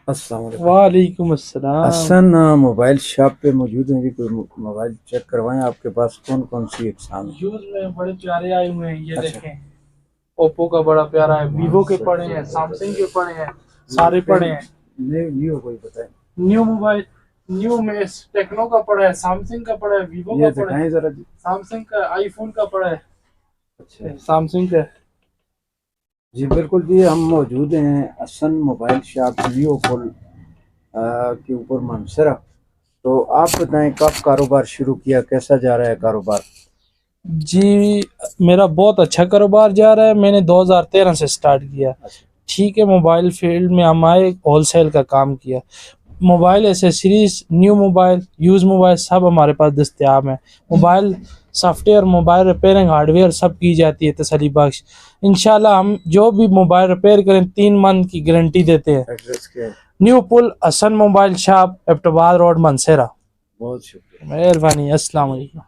अस्सलाम वालेकुम। वालेकुम अस्सलाम। हसन मोबाइल शॉप पे मौजूद हैं जी। कोई मोबाइल चेक करवाएं, आपके पास कौन कौन सी इकसाम है? यूज में बड़े प्यारे आए हुए हैं, ये अच्छा। देखें। ओप्पो का बड़ा प्यारा है, वीवो के पड़े हैं, सैमसंग के पड़े हैं, सारे पड़े हैं। न्यू कोई बताए? न्यू मोबाइल, न्यू में टेक्नो का पड़ा है, सैमसंग का पड़ा है, वीवो ये का पड़ा है, दिखाएं जरा जी। सैमसंग का, आईफोन का पड़ा है, अच्छा सैमसंग का। जी, बिल्कुल जी। हम मौजूद हैं हसन मोबाइल शॉप न्यू पुल के ऊपर मानसरा। तो आप बताएं, कब कारोबार शुरू किया, कैसा जा रहा है कारोबार? जी, मेरा बहुत अच्छा कारोबार जा रहा है। मैंने 2013 से स्टार्ट किया। अच्छा। ठीक है, मोबाइल फील्ड में हमारे होलसेल का काम किया। Mobile accessories, new mobile, use mobile सब हमारे पास दस्तयाब हैं। Mobile software, mobile repairing, hardware सब की जाती है तसल्ली बख्श। इंशाल्लाह हम जो भी मोबाइल रिपेयर करें 3 मंथ की गारंटी देते हैं। एड्रेस क्या है? न्यू पुल, Hasan mobile shop, Abbottabad road, Mansehra. बहुत शुक्रिया। मेहरबानी। अस्सलाम वालेकुम।